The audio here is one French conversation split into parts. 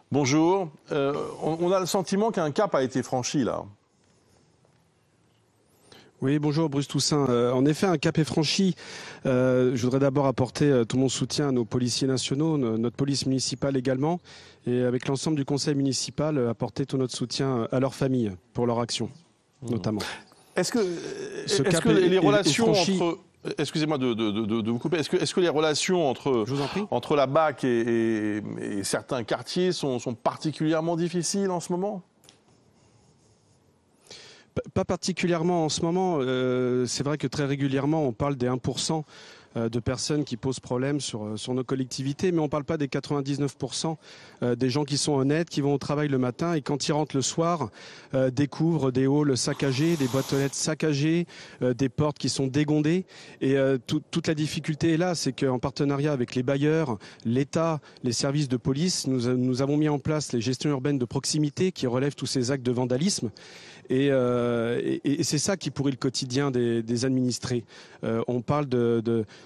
Bonjour. On a le sentiment qu'un cap a été franchi là. Oui, bonjour Bruce Toussaint. En effet, un cap est franchi. Je voudrais d'abord apporter tout mon soutien à nos policiers nationaux, notre police municipale également, et avec l'ensemble du conseil municipal, apporter tout notre soutien à leurs familles pour leur action, notamment. Est-ce que les relations entre... Excusez-moi de vous couper. Est-ce que les relations entre la BAC et certains quartiers sont particulièrement difficiles en ce moment ? Pas particulièrement en ce moment. C'est vrai que très régulièrement, on parle des 1% de personnes qui posent problème sur nos collectivités, mais on ne parle pas des 99% des gens qui sont honnêtes, qui vont au travail le matin et quand ils rentrent le soir, découvrent des halls saccagés, des boîtes aux lettres saccagées, des portes qui sont dégondées. Et toute la difficulté est là, c'est qu'en partenariat avec les bailleurs, l'État, les services de police, nous avons mis en place les gestions urbaines de proximité qui relèvent tous ces actes de vandalisme. Et c'est ça qui pourrit le quotidien des administrés. On parle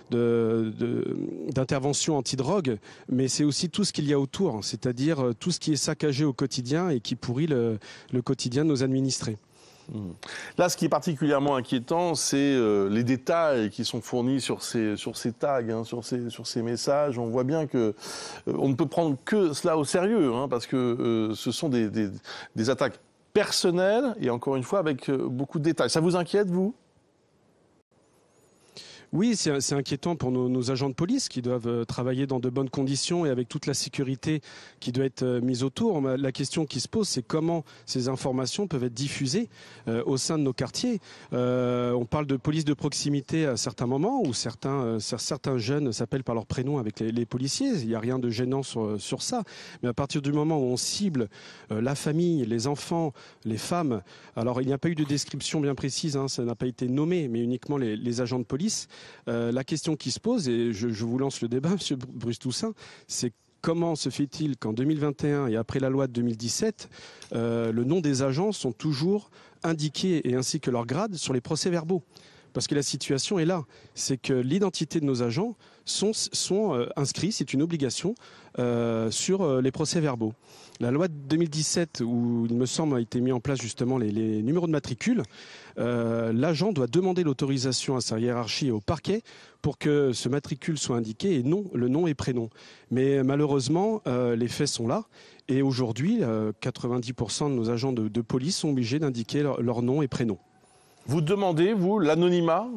d'intervention anti-drogue, mais c'est aussi tout ce qu'il y a autour, c'est-à-dire tout ce qui est saccagé au quotidien et qui pourrit le quotidien de nos administrés. Là, ce qui est particulièrement inquiétant, c'est les détails qui sont fournis sur ces tags, sur ces messages. On voit bien que on ne peut prendre que cela au sérieux, parce que ce sont des attaques personnelles et encore une fois avec beaucoup de détails. Ça vous inquiète, vous ? Oui, c'est inquiétant pour nos agents de police qui doivent travailler dans de bonnes conditions et avec toute la sécurité qui doit être mise autour. La question qui se pose, c'est comment ces informations peuvent être diffusées au sein de nos quartiers. On parle de police de proximité à certains moments où certains jeunes s'appellent par leur prénom avec les policiers. Il n'y a rien de gênant sur ça. Mais à partir du moment où on cible la famille, les enfants, les femmes, alors il n'y a pas eu de description bien précise, ça n'a pas été nommé, mais uniquement les agents de police. La question qui se pose, et je vous lance le débat, Monsieur Bruce Toussaint, c'est comment se fait-il qu'en 2021 et après la loi de 2017, le nom des agents sont toujours indiqués et ainsi que leur grade sur les procès-verbaux ? Parce que la situation est là, c'est que l'identité de nos agents sont inscrits, c'est une obligation, sur les procès-verbaux. La loi de 2017, où il me semble a été mis en place justement les numéros de matricule, l'agent doit demander l'autorisation à sa hiérarchie et au parquet pour que ce matricule soit indiqué et non le nom et prénom. Mais malheureusement, les faits sont là. Et aujourd'hui, 90% de nos agents de police sont obligés d'indiquer leur nom et prénom. Vous demandez, vous, l'anonymat ?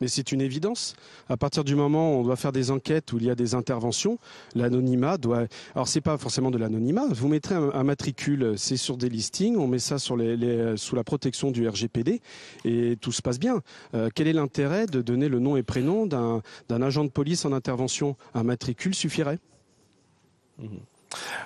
Mais c'est une évidence. À partir du moment où on doit faire des enquêtes, où il y a des interventions, l'anonymat doit... Alors, c'est pas forcément de l'anonymat. Vous mettrez un matricule, c'est sur des listings, on met ça sous la protection du RGPD et tout se passe bien. Quel est l'intérêt de donner le nom et prénom d'un agent de police en intervention ? Un matricule suffirait.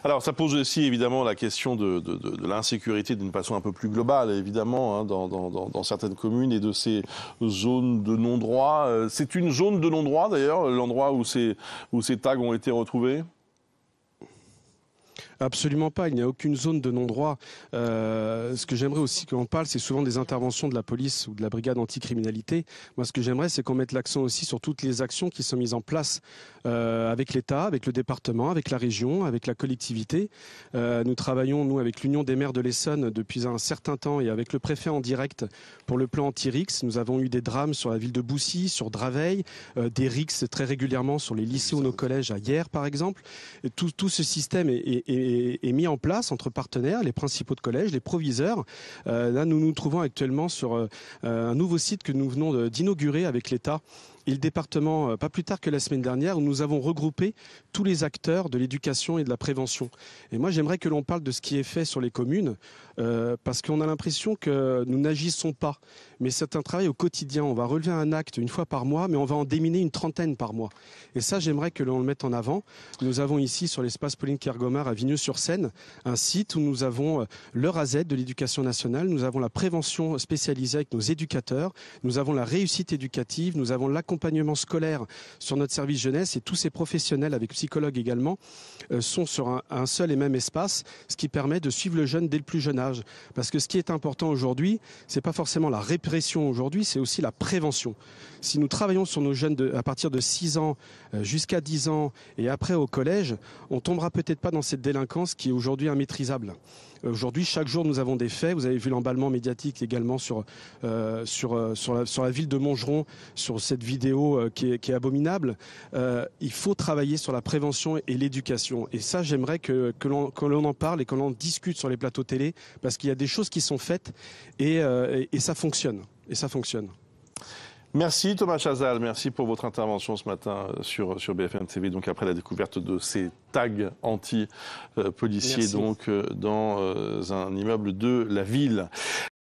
Alors, ça pose aussi évidemment la question de l'insécurité d'une façon un peu plus globale, évidemment, dans certaines communes et de ces zones de non-droit. C'est une zone de non-droit, d'ailleurs, l'endroit où ces tags ont été retrouvés ? Absolument pas, il n'y a aucune zone de non-droit. Ce que j'aimerais aussi qu'on parle, c'est souvent des interventions de la police ou de la brigade anticriminalité. Moi, ce que j'aimerais, c'est qu'on mette l'accent aussi sur toutes les actions qui sont mises en place avec l'État, avec le département, avec la région, avec la collectivité. Nous travaillons, nous, avec l'Union des maires de l'Essonne depuis un certain temps et avec le préfet en direct pour le plan anti-RIX. Nous avons eu des drames sur la ville de Boussy, sur Draveil, des RIX très régulièrement sur les lycées ou nos collèges à Hyères, par exemple. Et tout ce système est mis en place entre partenaires, les principaux de collège, les proviseurs. Là, nous nous trouvons actuellement sur un nouveau site que nous venons d'inaugurer avec l'État et le département, pas plus tard que la semaine dernière, où nous avons regroupé tous les acteurs de l'éducation et de la prévention. Et moi, j'aimerais que l'on parle de ce qui est fait sur les communes, parce qu'on a l'impression que nous n'agissons pas. Mais c'est un travail au quotidien. On va relever un acte une fois par mois, mais on va en déminer une trentaine par mois. Et ça, j'aimerais que l'on le mette en avant. Nous avons ici, sur l'espace Pauline Kergomar à Vigneux-sur-Seine, un site où nous avons l'heure à Z de l'éducation nationale, nous avons la prévention spécialisée avec nos éducateurs, nous avons la réussite éducative, nous avons l'accompagnement l'accompagnement scolaire sur notre service jeunesse et tous ces professionnels avec psychologues également sont sur un seul et même espace, ce qui permet de suivre le jeune dès le plus jeune âge. Parce que ce qui est important aujourd'hui, c'est pas forcément la répression aujourd'hui, c'est aussi la prévention. Si nous travaillons sur nos jeunes à partir de 6 ans jusqu'à 10 ans et après au collège, on tombera peut-être pas dans cette délinquance qui est aujourd'hui immaîtrisable. Aujourd'hui, chaque jour, nous avons des faits. Vous avez vu l'emballement médiatique également sur la ville de Montgeron, sur cette vidéo qui est abominable. Il faut travailler sur la prévention et l'éducation. Et ça, j'aimerais que l'on en parle et que l'on discute sur les plateaux télé, parce qu'il y a des choses qui sont faites et ça fonctionne. Et ça fonctionne. Merci Thomas Chazal, merci pour votre intervention ce matin sur BFM TV, donc après la découverte de ces tags anti-policiers dans un immeuble de la ville.